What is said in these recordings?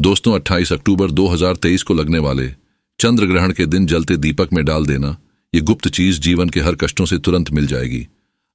दोस्तों 28 अक्टूबर 2023 को लगने वाले चंद्र ग्रहण के दिन जलते दीपक में डाल देना, ये गुप्त चीज जीवन के हर कष्टों से तुरंत मिल जाएगी।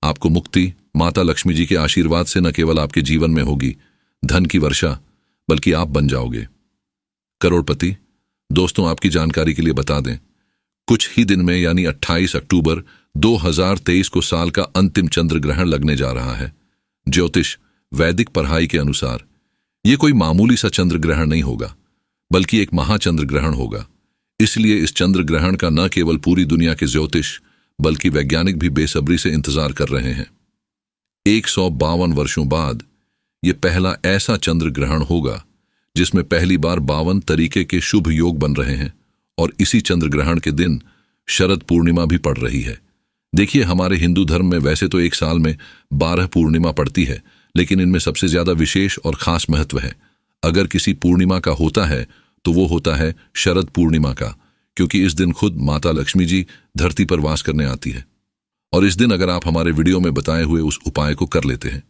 आपको मुक्ति माता लक्ष्मी जी के आशीर्वाद से न केवल आपके जीवन में होगी धन की वर्षा, बल्कि आप बन जाओगे करोड़पति। दोस्तों आपकी जानकारी के लिए बता दें, कुछ ही दिन में यानी 28 अक्टूबर 2023 को साल का अंतिम चंद्र ग्रहण लगने जा रहा है। ज्योतिष वैदिक पढ़ाई के अनुसार यह कोई मामूली सा चंद्र ग्रहण नहीं होगा, बल्कि एक महाचंद्र ग्रहण होगा। इसलिए इस चंद्र ग्रहण का न केवल पूरी दुनिया के ज्योतिष बल्कि वैज्ञानिक भी बेसब्री से इंतजार कर रहे हैं। 152 वर्षों बाद यह पहला ऐसा चंद्र ग्रहण होगा जिसमें पहली बार 52 तरीके के शुभ योग बन रहे हैं, और इसी चंद्र ग्रहण के दिन शरद पूर्णिमा भी पड़ रही है। देखिए, हमारे हिंदू धर्म में वैसे तो एक साल में 12 पूर्णिमा पड़ती है, लेकिन इनमें सबसे ज्यादा विशेष और खास महत्व है। अगर किसी पूर्णिमा का होता है तो वो होता है शरद पूर्णिमा का, क्योंकि इस दिन खुद माता लक्ष्मी जी धरती पर वास करने आती है। और इस दिन अगर आप हमारे वीडियो में बताए हुए उस उपाय को कर लेते हैं,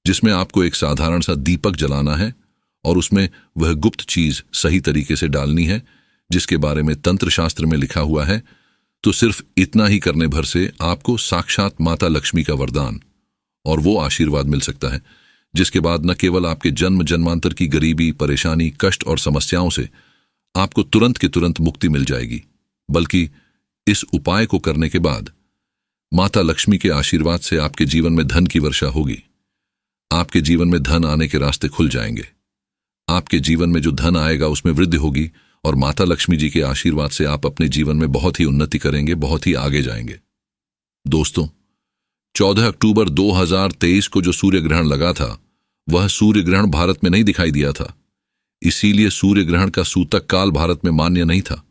जिसमें आपको एक साधारण सा दीपक जलाना है और उसमें वह गुप्त चीज सही तरीके से डालनी है जिसके बारे में तंत्र शास्त्र में लिखा हुआ है, तो सिर्फ इतना ही करने भर से आपको साक्षात माता लक्ष्मी का वरदान और वो आशीर्वाद मिल सकता है, जिसके बाद न केवल आपके जन्म जन्मांतर की गरीबी, परेशानी, कष्ट और समस्याओं से आपको तुरंत के तुरंत मुक्ति मिल जाएगी, बल्कि इस उपाय को करने के बाद माता लक्ष्मी के आशीर्वाद से आपके जीवन में धन की वर्षा होगी। आपके जीवन में धन आने के रास्ते खुल जाएंगे। आपके जीवन में जो धन आएगा उसमें वृद्धि होगी, और माता लक्ष्मी जी के आशीर्वाद से आप अपने जीवन में बहुत ही उन्नति करेंगे, बहुत ही आगे जाएंगे। दोस्तों 14 अक्टूबर 2023 को जो सूर्य ग्रहण लगा था, वह सूर्य ग्रहण भारत में नहीं दिखाई दिया था, इसीलिए सूर्य ग्रहण का सूतक काल भारत में मान्य नहीं था।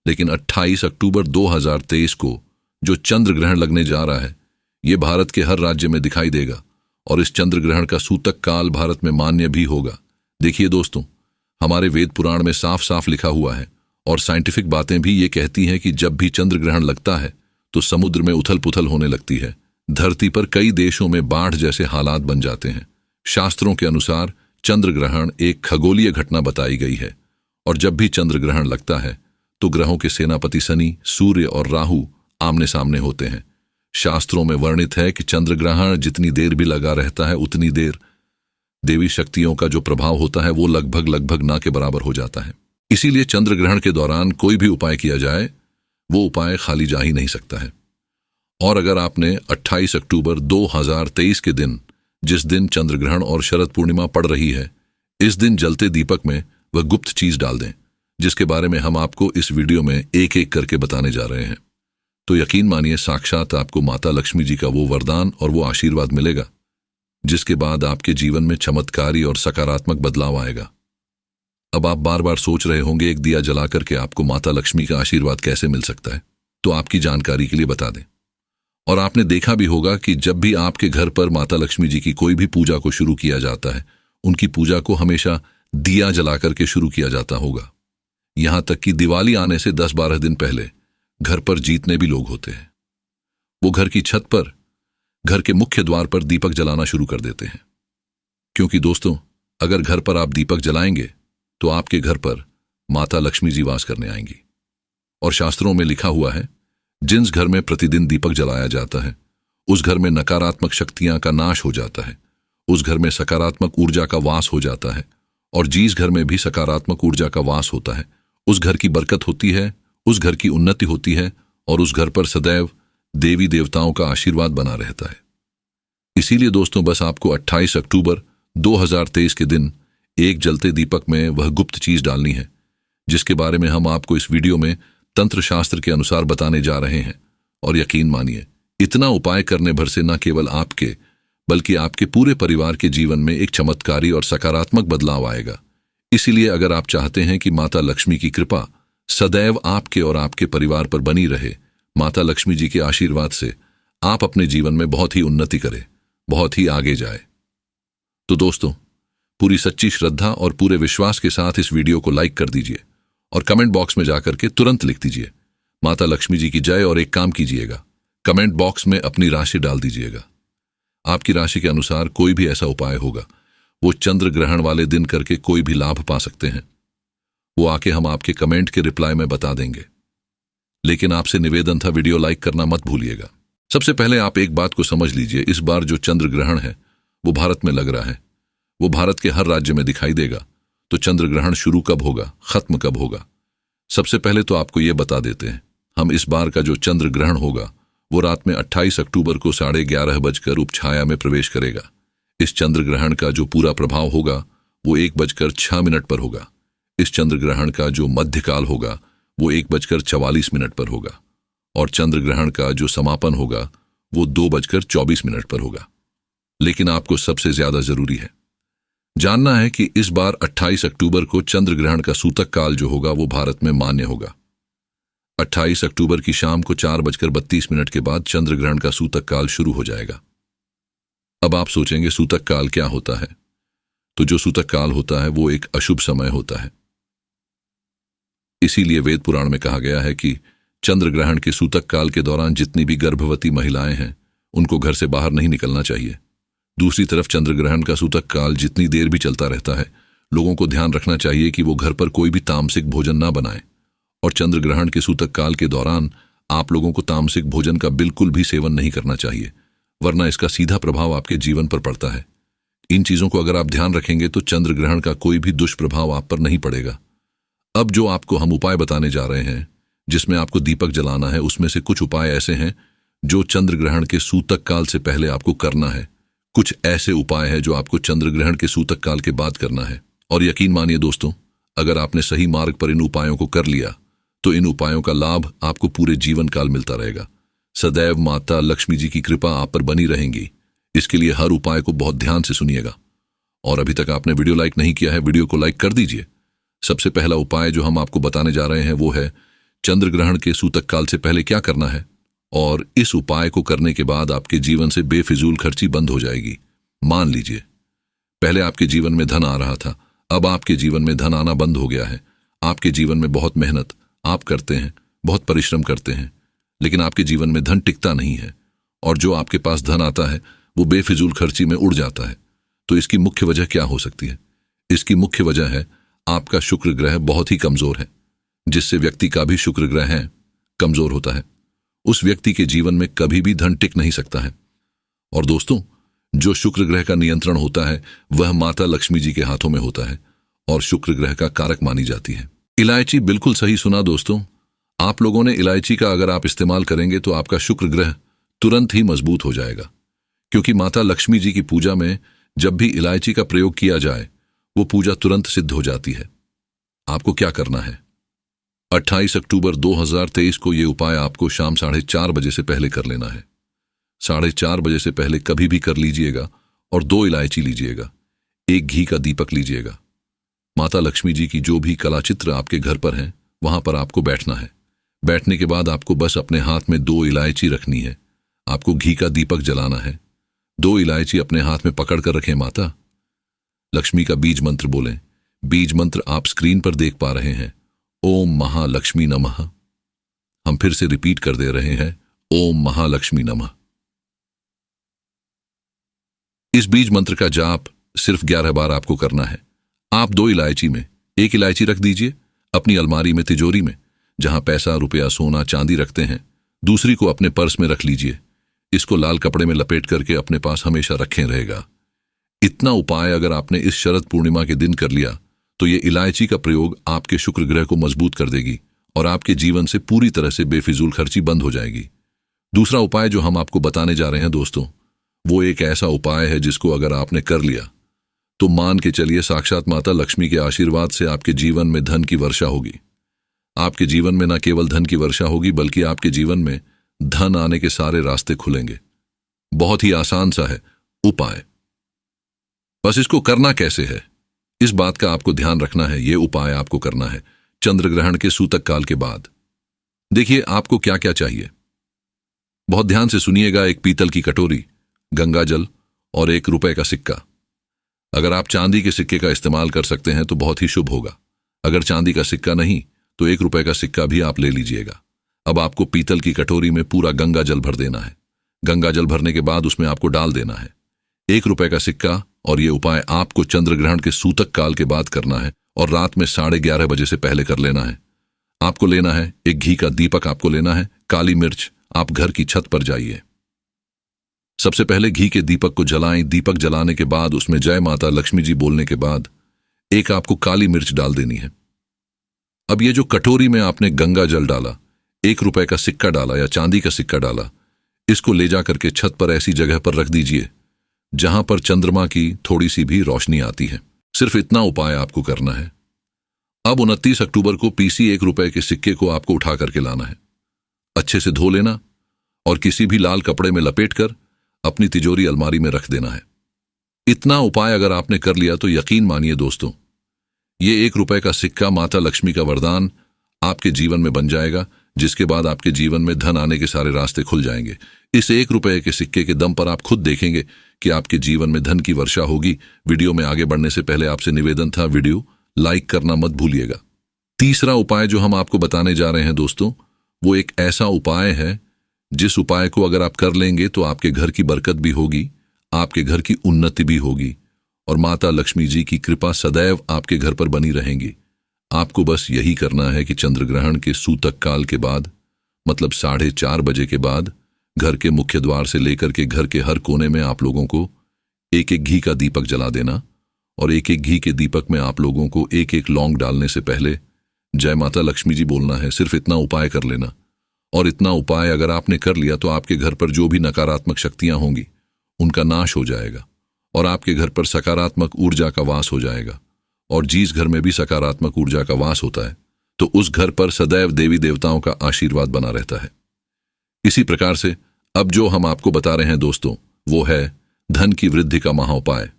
लेकिन 28 अक्टूबर 2023 को जो चंद्र ग्रहण लगने जा रहा है, यह भारत के हर राज्य में दिखाई देगा, और इस चंद्र ग्रहण का सूतक काल भारत में मान्य भी होगा। देखिए दोस्तों, हमारे वेद पुराण में साफ साफ लिखा हुआ है, और साइंटिफिक बातें भी ये कहती हैं कि जब भी चंद्र ग्रहण लगता है तो समुद्र में उथल पुथल होने लगती है। धरती पर कई देशों में बाढ़ जैसे हालात बन जाते हैं। शास्त्रों के अनुसार चंद्र ग्रहण एक खगोलीय घटना बताई गई है, और जब भी चंद्र ग्रहण लगता है तो ग्रहों के सेनापति शनि, सूर्य और राहु आमने सामने होते हैं। शास्त्रों में वर्णित है कि चंद्र ग्रहण जितनी देर भी लगा रहता है, उतनी देर देवी शक्तियों का जो प्रभाव होता है वो लगभग ना के बराबर हो जाता है। इसीलिए चंद्र ग्रहण के दौरान कोई भी उपाय किया जाए, वो उपाय खाली जा ही नहीं सकता है। और अगर आपने 28 अक्टूबर 2023 के दिन, जिस दिन चंद्र ग्रहण और शरद पूर्णिमा पड़ रही है, इस दिन जलते दीपक में वह गुप्त चीज डाल दें जिसके बारे में हम आपको इस वीडियो में एक एक करके बताने जा रहे हैं, तो यकीन मानिए साक्षात आपको माता लक्ष्मी जी का वो वरदान और वो आशीर्वाद मिलेगा, जिसके बाद आपके जीवन में चमत्कारी और सकारात्मक बदलाव आएगा। अब आप बार बार सोच रहे होंगे, एक दिया जला करके आपको माता लक्ष्मी का आशीर्वाद कैसे मिल सकता है? तो आपकी जानकारी के लिए बता दें, और आपने देखा भी होगा कि जब भी आपके घर पर माता लक्ष्मी जी की कोई भी पूजा को शुरू किया जाता है, उनकी पूजा को हमेशा दिया जला करके शुरू किया जाता होगा। यहां तक कि दिवाली आने से 10-12 दिन पहले घर पर जीतने भी लोग होते हैं। वो घर की छत पर, घर के मुख्य द्वार पर दीपक जलाना शुरू कर देते हैं, क्योंकि दोस्तों अगर घर पर आप दीपक जलाएंगे तो आपके घर पर माता लक्ष्मी जी वास करने आएंगी। और शास्त्रों में लिखा हुआ है, जिस घर में प्रतिदिन दीपक जलाया जाता है उस घर में नकारात्मक शक्तियां का नाश हो जाता है, उस घर में सकारात्मक ऊर्जा का वास हो जाता है, और जिस घर में भी सकारात्मक ऊर्जा का वास होता है उस घर की बरकत होती है, उस घर की उन्नति होती है, और उस घर पर सदैव देवी देवताओं का आशीर्वाद बना रहता है। इसीलिए दोस्तों बस आपको 28 अक्टूबर 2023 के दिन एक जलते दीपक में वह गुप्त चीज डालनी है, जिसके बारे में हम आपको इस वीडियो में तंत्र शास्त्र के अनुसार बताने जा रहे हैं। और यकीन मानिए, इतना उपाय करने भर से न केवल आपके बल्कि आपके पूरे परिवार के जीवन में एक चमत्कारी और सकारात्मक बदलाव आएगा। इसीलिए अगर आप चाहते हैं कि माता लक्ष्मी की कृपा सदैव आपके और आपके परिवार पर बनी रहे, माता लक्ष्मी जी के आशीर्वाद से आप अपने जीवन में बहुत ही उन्नति करें, बहुत ही आगे जाए, तो दोस्तों पूरी सच्ची श्रद्धा और पूरे विश्वास के साथ इस वीडियो को लाइक कर दीजिए, और कमेंट बॉक्स में जाकर के तुरंत लिख दीजिए माता लक्ष्मी जी की जय। और एक काम कीजिएगा, कमेंट बॉक्स में अपनी राशि डाल दीजिएगा। आपकी राशि के अनुसार कोई भी ऐसा उपाय होगा, वो चंद्र ग्रहण वाले दिन करके कोई भी लाभ पा सकते हैं। वो आके हम आपके कमेंट के रिप्लाई में बता देंगे। लेकिन आपसे निवेदन था, वीडियो लाइक करना मत भूलिएगा। सबसे पहले आप एक बात को समझ लीजिए, इस बार जो चंद्र ग्रहण है वो भारत में लग रहा है। वो भारत के हर राज्य में दिखाई देगा। तो चंद्र ग्रहण शुरू कब होगा, खत्म कब होगा? सबसे पहले तो आपको ये बता देते हैं, हम इस बार का जो चंद्र ग्रहण होगा वो रात में 28 अक्टूबर को 11:30 बजकर उपछाया में प्रवेश करेगा। इस चंद्र ग्रहण का जो पूरा प्रभाव होगा वो 1:06 पर होगा। इस चंद्र ग्रहण का जो मध्यकाल होगा वो 1:44 पर होगा और चंद्र ग्रहण का जो समापन होगा वो 2:24 पर होगा। लेकिन आपको सबसे ज्यादा जरूरी है जानना है कि इस बार 28 अक्टूबर को चंद्र ग्रहण का सूतक काल जो होगा वो भारत में मान्य होगा। 28 अक्टूबर की शाम को 4:32 के बाद चंद्र ग्रहण का सूतक काल शुरू हो जाएगा। अब आप सोचेंगे सूतक काल क्या होता है? तो जो सूतक काल होता है वो एक अशुभ समय होता है। इसीलिए वेद पुराण में कहा गया है कि चंद्र ग्रहण के सूतक काल के दौरान जितनी भी गर्भवती महिलाएं हैं उनको घर से बाहर नहीं निकलना चाहिए। दूसरी तरफ चंद्र ग्रहण का सूतक काल जितनी देर भी चलता रहता है, लोगों को ध्यान रखना चाहिए कि वो घर पर कोई भी तामसिक भोजन ना बनाएं। और चंद्र ग्रहण के सूतक काल के दौरान आप लोगों को तामसिक भोजन का बिल्कुल भी सेवन नहीं करना चाहिए, वरना इसका सीधा प्रभाव आपके जीवन पर पड़ता है। इन चीजों को अगर आप ध्यान रखेंगे तो चंद्र ग्रहण का कोई भी दुष्प्रभाव आप पर नहीं पड़ेगा। अब जो आपको हम उपाय बताने जा रहे हैं जिसमें आपको दीपक जलाना है, उसमें से कुछ उपाय ऐसे हैं जो चंद्र ग्रहण के सूतक काल से पहले आपको करना है। कुछ ऐसे उपाय हैं जो आपको चंद्र ग्रहण के सूतक काल के बाद करना है। और यकीन मानिए दोस्तों, अगर आपने सही मार्ग पर इन उपायों को कर लिया तो इन उपायों का लाभ आपको पूरे जीवन काल मिलता रहेगा। सदैव माता लक्ष्मी जी की कृपा आप पर बनी रहेंगी। इसके लिए हर उपाय को बहुत ध्यान से सुनिएगा। और अभी तक आपने वीडियो लाइक नहीं किया है, वीडियो को लाइक कर दीजिए। सबसे पहला उपाय जो हम आपको बताने जा रहे हैं वो है चंद्र ग्रहण के सूतक काल से पहले क्या करना है। और इस उपाय को करने के बाद आपके जीवन से बेफिजूल खर्ची बंद हो जाएगी। मान लीजिए पहले आपके जीवन में धन आ रहा था, अब आपके जीवन में धन आना बंद हो गया है। आपके जीवन में बहुत मेहनत आप करते हैं, बहुत परिश्रम करते हैं, लेकिन आपके जीवन में धन टिकता नहीं है और जो आपके पास धन आता है वो बेफिजूल खर्ची में उड़ जाता है। तो इसकी मुख्य वजह क्या हो सकती है? इसकी मुख्य वजह है आपका शुक्र ग्रह बहुत ही कमजोर है। जिससे व्यक्ति का भी शुक्र ग्रह है कमजोर होता है, उस व्यक्ति के जीवन में कभी भी धन टिक नहीं सकता है। और दोस्तों, जो शुक्र ग्रह का नियंत्रण होता है वह माता लक्ष्मी जी के हाथों में होता है और शुक्र ग्रह का कारक मानी जाती है। इलायची, बिल्कुल सही सुना दोस्तों। आप लोगों ने इलायची का अगर आप इस्तेमाल करेंगे तो आपका शुक्र ग्रह तुरंत ही मजबूत हो जाएगा। क्योंकि माता लक्ष्मी जी की पूजा में जब भी इलायची का प्रयोग किया जाए वो पूजा तुरंत सिद्ध हो जाती है। आपको क्या करना है? 28 अक्टूबर 2023 को ये उपाय आपको शाम 4:30 बजे से पहले कर लेना है। 4:30 बजे से पहले कभी भी कर लीजिएगा और 2 इलायची लीजिएगा, 1 घी का दीपक लीजिएगा। माता लक्ष्मी जी की जो भी कलाचित्र आपके घर पर हैं वहां पर आपको बैठना है। बैठने के बाद आपको बस अपने हाथ में 2 इलायची रखनी है। आपको घी का दीपक जलाना है। 2 इलायची अपने हाथ में पकड़ कर रखें। माता लक्ष्मी का बीज मंत्र बोलें। बीज मंत्र आप स्क्रीन पर देख पा रहे हैं, ओम महालक्ष्मी नमः। हम फिर से रिपीट कर दे रहे हैं, ओम महालक्ष्मी नमः। इस बीज मंत्र का जाप सिर्फ 11 बार आपको करना है। आप 2 इलायची में 1 इलायची रख दीजिए अपनी अलमारी में, तिजोरी में, जहां पैसा, रुपया, सोना, चांदी रखते हैं। दूसरी को अपने पर्स में रख लीजिए। इसको लाल कपड़े में लपेट करके अपने पास हमेशा रखे रहेगा। इतना उपाय अगर आपने इस शरद पूर्णिमा के दिन कर लिया तो ये इलायची का प्रयोग आपके शुक्र ग्रह को मजबूत कर देगी और आपके जीवन से पूरी तरह से बेफिजूल खर्ची बंद हो जाएगी। दूसरा उपाय जो हम आपको बताने जा रहे हैं दोस्तों, वो एक ऐसा उपाय है जिसको अगर आपने कर लिया तो मान के चलिए साक्षात माता लक्ष्मी के आशीर्वाद से आपके जीवन में धन की वर्षा होगी। आपके जीवन में न केवल धन की वर्षा होगी बल्कि आपके जीवन में धन आने के सारे रास्ते खुलेंगे। बहुत ही आसान सा है उपाय, बस इसको करना कैसे है इस बात का आपको ध्यान रखना है। यह उपाय आपको करना है चंद्र ग्रहण के सूतक काल के बाद। देखिए आपको क्या क्या चाहिए, बहुत ध्यान से सुनिएगा। 1 पीतल की कटोरी, गंगा जल और 1 रुपए का सिक्का। अगर आप चांदी के सिक्के का इस्तेमाल कर सकते हैं तो बहुत ही शुभ होगा। अगर चांदी का सिक्का नहीं तो 1 रुपए का सिक्का भी आप ले लीजिएगा। अब आपको पीतल की कटोरी में पूरा गंगा जल भर देना है। गंगा जल भरने के बाद उसमें आपको डाल देना है 1 रुपए का सिक्का। और ये उपाय आपको चंद्र ग्रहण के सूतक काल के बाद करना है और रात में 11:30 बजे से पहले कर लेना है। आपको लेना है एक घी का दीपक, आपको लेना है काली मिर्च। आप घर की छत पर जाइए, सबसे पहले घी के दीपक को जलाएं। दीपक जलाने के बाद उसमें जय माता लक्ष्मी जी बोलने के बाद एक आपको काली मिर्च डाल देनी है। अब ये जो कटोरी में आपने गंगा जल डाला, 1 रुपए का सिक्का डाला या चांदी का सिक्का डाला, इसको ले जा करके छत पर ऐसी जगह पर रख दीजिए जहां पर चंद्रमा की थोड़ी सी भी रोशनी आती है। सिर्फ इतना उपाय आपको करना है। अब 29 अक्टूबर को पीसी 1 रुपए के सिक्के को आपको उठा करके लाना है, अच्छे से धो लेना और किसी भी लाल कपड़े में लपेटकर अपनी तिजोरी अलमारी में रख देना है। इतना उपाय अगर आपने कर लिया तो यकीन मानिए दोस्तों, ये 1 रुपए का सिक्का माता लक्ष्मी का वरदान आपके जीवन में बन जाएगा, जिसके बाद आपके जीवन में धन आने के सारे रास्ते खुल जाएंगे। इस 1 रुपए के सिक्के के दम पर आप खुद देखेंगे कि आपके जीवन में धन की वर्षा होगी। वीडियो में आगे बढ़ने से पहले आपसे निवेदन था, वीडियो लाइक करना मत भूलिएगा। तीसरा उपाय जो हम आपको बताने जा रहे हैं दोस्तों, वो एक ऐसा उपाय है जिस उपाय को अगर आप कर लेंगे तो आपके घर की बरकत भी होगी, आपके घर की उन्नति भी होगी और माता लक्ष्मी जी की कृपा सदैव आपके घर पर बनी रहेंगी। आपको बस यही करना है कि चंद्र ग्रहण के सूतक काल के बाद, मतलब 4:30 बजे के बाद, घर के मुख्य द्वार से लेकर के घर के हर कोने में आप लोगों को एक एक घी का दीपक जला देना और एक एक घी के दीपक में आप लोगों को एक एक लौंग डालने से पहले जय माता लक्ष्मी जी बोलना है। सिर्फ इतना उपाय कर लेना और इतना उपाय अगर आपने कर लिया तो आपके घर पर जो भी नकारात्मक शक्तियां होंगी उनका नाश हो जाएगा और आपके घर पर सकारात्मक ऊर्जा का वास हो जाएगा। और जिस घर में भी सकारात्मक ऊर्जा का वास होता है तो उस घर पर सदैव देवी देवताओं का आशीर्वाद बना रहता है। इसी प्रकार से अब जो हम आपको बता रहे हैं दोस्तों, वो है धन की वृद्धि का महाउपाय।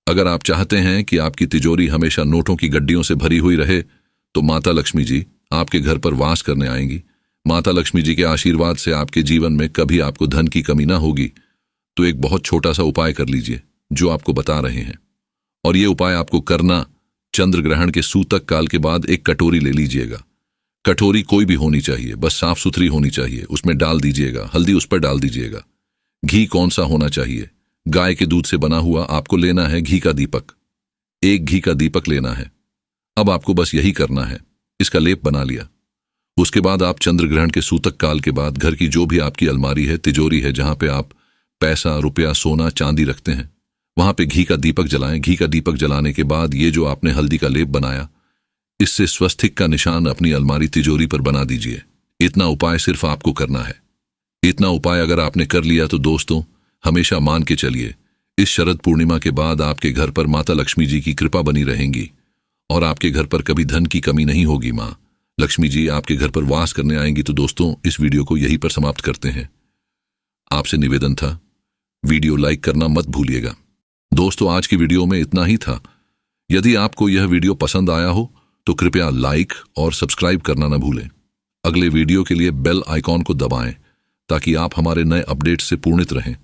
अगर आप चाहते हैं कि आपकी तिजोरी हमेशा नोटों की गड्डियों से भरी हुई रहे तो माता लक्ष्मी जी आपके घर पर वास करने आएंगी। माता लक्ष्मी जी के आशीर्वाद से आपके जीवन में कभी आपको धन की कमी ना होगी। तो एक बहुत छोटा सा उपाय कर लीजिए जो आपको बता रहे हैं, और ये उपाय आपको करना चंद्र ग्रहण के सूतक काल के बाद एक कटोरी ले लीजिएगा। कटोरी कोई भी होनी चाहिए, बस साफ सुथरी होनी चाहिए। उसमें डाल दीजिएगा हल्दी, उस पर डाल दीजिएगा। घी कौन सा होना चाहिए? गाय के दूध से बना हुआ आपको लेना है घी का दीपक। एक घी का दीपक लेना है। अब आपको बस यही करना है, इसका लेप बना लिया। उसके बाद आप चंद्र ग्रहण के सूतक काल के बाद घर की जो भी आपकी अलमारी है, तिजोरी है, जहां पे आप पैसा, रुपया, सोना, चांदी रखते हैं, वहां पे घी का दीपक जलाएं। घी का दीपक जलाने के बाद ये जो आपने हल्दी का लेप बनाया, इससे स्वस्तिक का निशान अपनी अलमारी तिजोरी पर बना दीजिए। इतना उपाय सिर्फ आपको करना है। इतना उपाय अगर आपने कर लिया तो दोस्तों हमेशा मान के चलिए, इस शरद पूर्णिमा के बाद आपके घर पर माता लक्ष्मी जी की कृपा बनी रहेंगी और आपके घर पर कभी धन की कमी नहीं होगी। माँ लक्ष्मी जी आपके घर पर वास करने आएंगी। तो दोस्तों इस वीडियो को यहीं पर समाप्त करते हैं। आपसे निवेदन था, वीडियो लाइक करना मत भूलिएगा। दोस्तों आज की वीडियो में इतना ही था। यदि आपको यह वीडियो पसंद आया हो तो कृपया लाइक और सब्सक्राइब करना न भूलें। अगले वीडियो के लिए बेल आइकॉन को दबाएं ताकि आप हमारे नए अपडेट से पूर्णित रहें,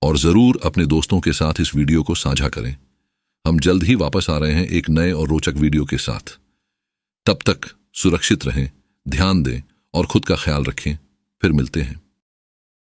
और जरूर अपने दोस्तों के साथ इस वीडियो को साझा करें। हम जल्द ही वापस आ रहे हैं एक नए और रोचक वीडियो के साथ। तब तक सुरक्षित रहें, ध्यान दें और खुद का ख्याल रखें। फिर मिलते हैं।